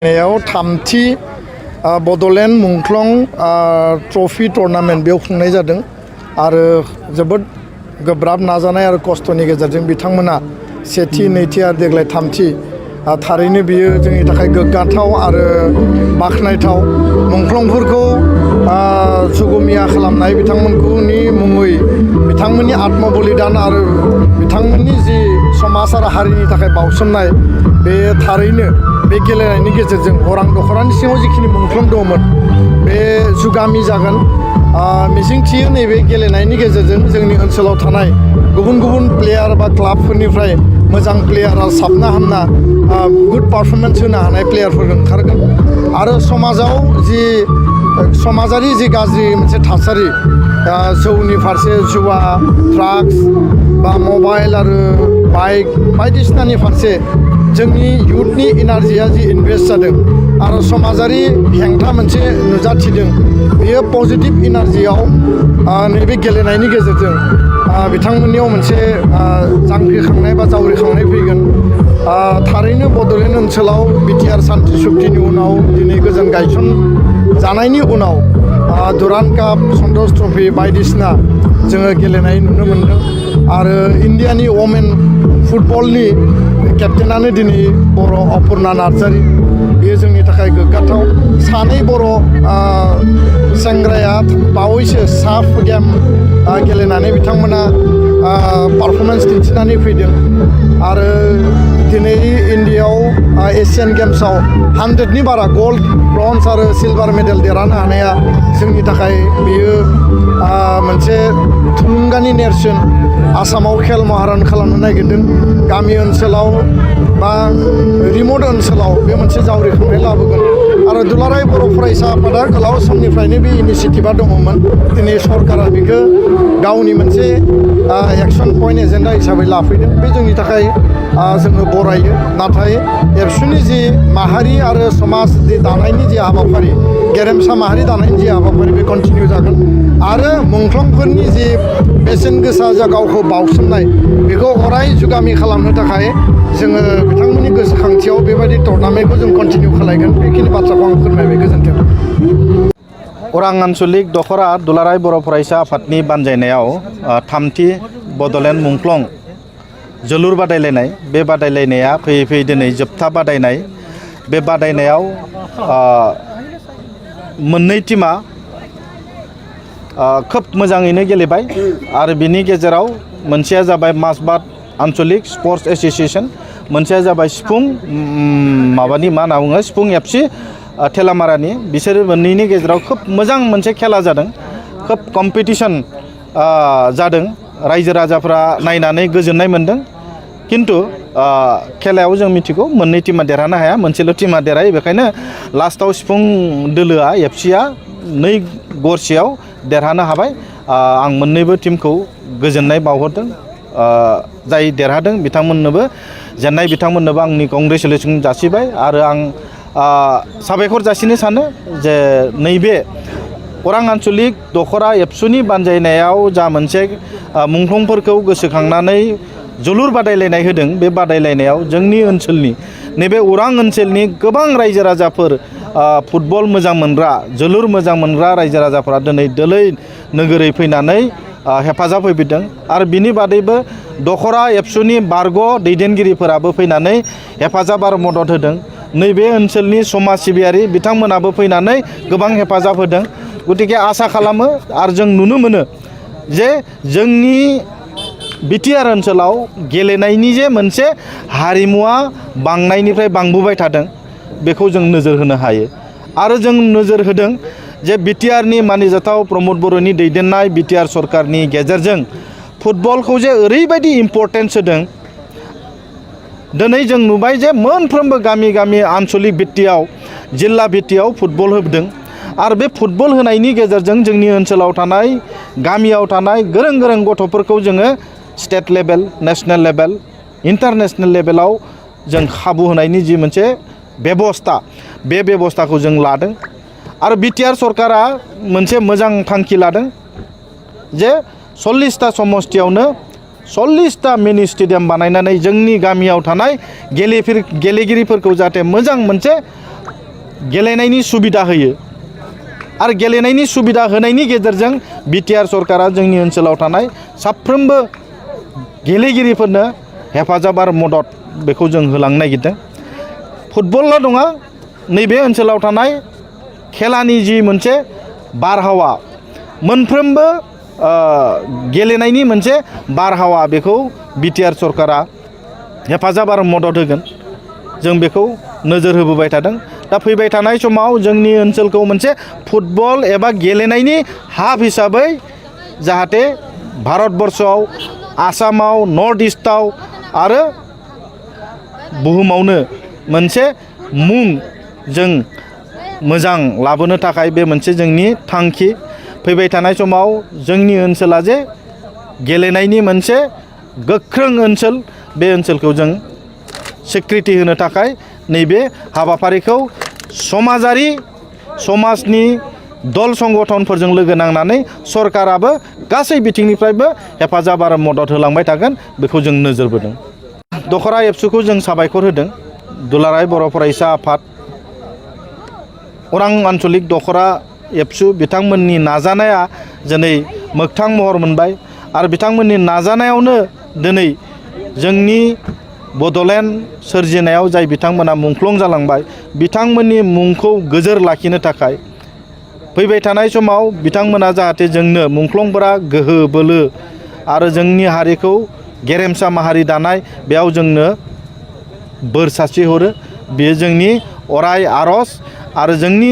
याव थामथि बड'लेण्ड मुंख्लं ट्रफी टुर्नामेन्ट बेयाव खुंनाय जादों आरो जोबोद गोब्राब नाजानाय आरो खस्थ'नि गेजेरजों बिथांमोना सेथि नैथि आरो देग्लाय थामथि थारैनो बियो जोंनि थाखाय गोग्गाथाव आरो बाख्नायथाव मुंख्लंफोरखौ सुगुमिया खालामनाय बिथांमोननि मुङै बिथांमोननि आत्मबलिदान आरो बिथांमोननि जि समाज आरो हारिनि थाखाय बावसोमनाय बे थारैनो बे गेलेनायनि गेजेरजों अरां दख'रानि सिङाव जिखिनि मुंख्लं दंमोन बे जुगामि जागोन मिजिंथियो नैबे गेलेनायनि गेजेरजों जोंनि ओनसोलाव थानाय गुबुन गुबुन प्लेयार बा क्लाबफोरनिफ्राय मोजां प्लेयारा साबना हामना गुड पारफरमेन्स होनो हानाय प्लेयारफोर ओंखारगोन आरो समाजाव जि समाजारि जि गाज्रि मोनसे थासारि जौनि फारसे जुवा ड्राग्स बा मबाइल आरो बाइक बायदिसिनानि फारसे जोंनि इयुथनि एनार्जिया जि इनभेस्ट जादों आरो समाजारि हेंथा मोनसे नुजाथिदों बेयो पजिटिभ एनार्जियाव नैबे गेलेनायनि गेजेरजों बिथांमोननियाव मोनसे जांख्रिखांनाय बा जावरिखांनाय फैगोन थारैनो बड'लेण्ड ओनसोलाव बिटिआर सान्थि सुक्तिनि उनाव दिनै गोजोन गायसन जानायनि उनाव दुरान्ड काप सन्टोष ट्रफी बायदिसिना जोङो गेलेनाय नुनो मोन्दों आरो इन्डियानि वमेन फुटबलनि केप्टेनानो दिनै बर' अपुर्णा नार्जारी बेयो जोंनि थाखाय गोग्गाथाव सानै बर' सेंग्राया बावैसो साफ गेम गेलेनानै बिथांमोना पारफरमेन्स दिन्थिनानै फैदों आरो दिनै इन्डियायाव एशियान गेम्सआव 100नि बारा गल्ड ब्रन्ज आरो सिलभार मेडेल देरहानो हानाया जोंनि थाखाय बेयो मोनसे थुलुंगानि नेरसोन आसामाव खेल महारन खालामनो नागिरदों गामि ओनसोलाव बा रिमट ओनसोलाव बे मोनसे जावरिखांनाय लाबोगोन आरो दुलाराय बर' फरायसा आफादा गोलाव समनिफ्रायनो बे इनिसियेटिभा दङमोन दिनै सरकारा बेखौ गावनि मोनसे एक्सन पइन्ट एजेन्डा हिसाबै लाफैदों बे जोंनि थाखाय जोङो बरायो नाथाय एबसुनि जि माहारि आरो समाज जि दानायनि जि हाबाफारि गेरेमसा माहारि दानायनि जि हाबाफारि बे कन्टिनिउ जागोन आरो मुंख्लंफोरनि जि बेसेन गोसा जा गावखौ बावसोमनाय बेखौ अराय जुगामि खालामनो थाखाय जोङो बिथांमोननि गोसोखांथियाव बेबायदि टुर्नामेन्टखौ जों कन्टिनिउ खालामगोन बेखिनि बाथ्राखौ आं फोरमायबाय गोजोन्थों। अरां आन्चलिक दख'रा दुलाराय बर' फरायसा आफादनि बानजायनायाव थामथि बड'लेण्ड मुंख्लं जोलुर बादायलायनाय बे बादायलायनाया फैयै फैयै दिनै जोबथा बादायनाय बे बादायनायाव मोननै टीमा खोब मोजाङैनो गेलेबाय आरो बिनि गेजेराव मोनसेया जाबाय मासबाद आन्चलिक स्पर्ट्स एस'सिएशन मोनसेया जाबाय सिफुं माबानि मा होनना बुङो सिफुं एफसि थेलामारानि बिसोर मोननैनि गेजेराव खोब मोजां मोनसे खेला जादों खोब कम्पिटिसन जादों रायजो राजाफ्रा नायनानै गोजोननाय मोनदों किन्तु खेलायाव जों मिथिगौ मोननै टीमा देरहानो हाया मोनसेल' टीमा देरहायो बेखायनो लास्टआव सिफुं दोलोआ एफसिया 2 गरसेयाव देरहानो हाबाय आं मोननैबो टीमखौ गोजोननाय बावहरदों जाय देरहादों बिथांमोननोबो जेननाय बिथांमोननोबो आंनि कंग्रेचुलेसन जासिबाय आरो आं साबायखर जासिनो सानो जे नैबे अरां आन्चलिक दख'रा एबसुनि बानजायनायाव जा मोनसे मुंख्लंफोरखौ गोसोखांनानै जोलुर बादायलायनाय होदों बे बादायलायनायाव जोंनि ओनसोलनि नैबे अरां ओनसोलनि गोबां रायजो राजाफोर फुटबल मोजां मोनग्रा जोलुर मोजां मोनग्रा रायजो राजाफोरा दिनै दोलै नोगोरै फैनानै हेफाजाब होफैदों आरो बिनि बादैबो दख'रा एबसुनि बारग' दैदेनगिरिफोराबो फैनानै हेफाजाब आरो मदद होदों नैबे ओनसोलनि समाज सिबियारि बिथांमोनाबो फैनानै गोबां हेफाजाब होदों गतिके आसा खालामो आरो जों नुनो मोनो जे जोंनि बिटिआर ओनसोलाव गेलेनायनि जे मोनसे हारिमुवा बांनायनिफ्राय बांबोबाय थादों बेखौ जों नोजोर होनो हायो आरो जों नोजोर होदों जे बिटिआरनि मानिजाथाव प्रमद बर'नि दैदेननाय बिटिआर सरकारनि गेजेरजों फुटबलखौ जे ओरैबायदि इम्पर्टेन्स होदों दिनै जों नुबाय जे मोनफ्रोमबो गामि गामि आन्चलिक भित्तियाव जिल्ला भित्तियाव फुटबल होदों आरो बे फुटबल होनायनि गेजेरजों जोंनि ओनसोलाव थानाय गामियाव थानाय गोरों गोरों गथ'फोरखौ जोङो state level national level international लेभेलाव जों खाबु होनायनि जि मोनसे बेबस्था बे बेबस्थाखौ जों लादों आरो बिटिआर सरकारा मोनसे मोजां थांखि लादों जे 40टा समस्तियावनो 40टा मिनि स्टेडियाम बानायनानै जोंनि गामियाव थानाय गेलेगिरिफोरखौ जाहाथे मोजां मोनसे गेलेनायनि सुबिदा होयो आरो गेलेनायनि सुबिदा होनायनि गेजेरजों बिटिआर सरकारा जोंनि ओनसोलाव थानाय साफ्रोमबो गेलेगिरिफोरनो हेफाजाब आरो मदद बेखौ जों होलांनो नागिरदों। फुटबलल' नङा, नैबे ओनसोलाव थानाय खेलानि जि मोनसे बारहावा, मोनफ्रोमबो गेलेनायनि मोनसे बारहावा, बेखौ बिटिआर सरकारा हेफाजाब आरो मदद होगोन। जों बेखौ नोजोर होबोबाय थादों। दा फैबाय थानाय समाव जोंनि ओनसोलखौ मोनसे फुटबल एबा गेलेनायनि हाब हिसाबै जाहाथे भारतबर्षआव, आसामाव, नर्थ इस्टआव आरो बुहुमावनो मोनसे मुं जों मोजां लाबोनो थाखाय बे मोनसे जोंनि थांखि। फैबाय थानाय समाव जोंनि ओनसोला जे गेलेनायनि मोनसे गोख्रों ओनसोल, बे ओनसोलखौ जों स्वीकृति होनो थाखाय नैबे हाबाफारिखौ समाजनि दल संगठनफोरजों लोगो नांनानै सरकाराबो गासै बिथिंनिफ्रायबो हेफाजाब आरो मदद होलांबाय थागोन, बेखौ जों नोजोर बोदों। दखरा एबसुखौ जों साबायखर होदों। दुलाराय बर' फरायसा आफाद, अरां आन्चलिक दखरा एबसु, बिथांमोननि नाजानाया दिनै मोगथां महर मोनबाय आरो बिथांमोननि नाजानायावनो दिनै जोंनि बड'लेण्ड सोरजिनायाव जाय बिथांमोना मुंख्लं जालांबाय, बिथांमोननि मुंखौ गोजोर लाखिनो थाखाय फैबाय थानाय समाव बिथांमोना जाहाथे जोंनो मुंख्लंफोरा गोहो बोलो आरो जोंनि हारिखौ गेरेमसा माहारि दानाय, बेयाव जोंनो बोर सारस्रिहरो। बेयो जोंनि अराय आर'ज आरो जोंनि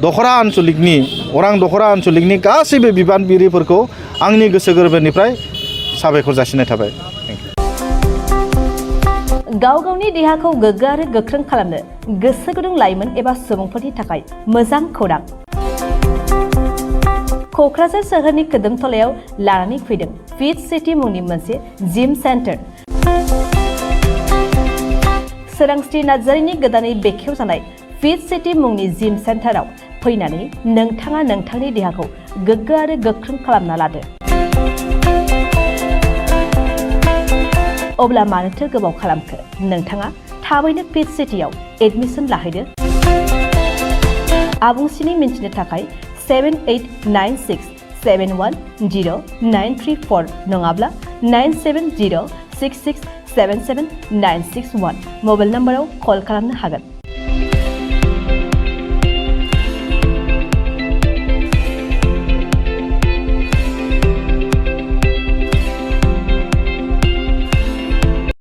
दखरा आन्चलिकनि, अरां दखरा आन्चलिकनि गासैबो बिबानगिरिफोरखौ आंनि गोसो गोरबोनिफ्राय साबायखर जासिनाय थाबाय। गाव गावनि देहाखौ गोग्गो आरो गोख्रों खालामनो गोसो गुदुं लाइमोन एबा सुबुंफोरनि थाखाय मोजां खौरां। क'क्राझार सोहोरनि खोदोमथलायाव लानानै फैदों फिट सिटी मुंनि मोनसे जिम सेन्टार। सोरांस्रि नार्जारिनि गोदानै बेखेवजानाय फिट सिटी मुंनि जिम सेन्टाराव फैनानै नोंथाङा नोंथांनि देहाखौ गोग्गो आरो गोख्रों खालामना लादो। अब्ला मानोथो गोबाव खालामखो? नोंथाङा थाबैनो फिट सिटीआव एडमिसन लाहैदो। आबुंसिनै मिन्थिनो थाखाय 7896710934 नङाब्ला 9706677961 मबाइल नाम्बाराव कल खालामनो हागोन।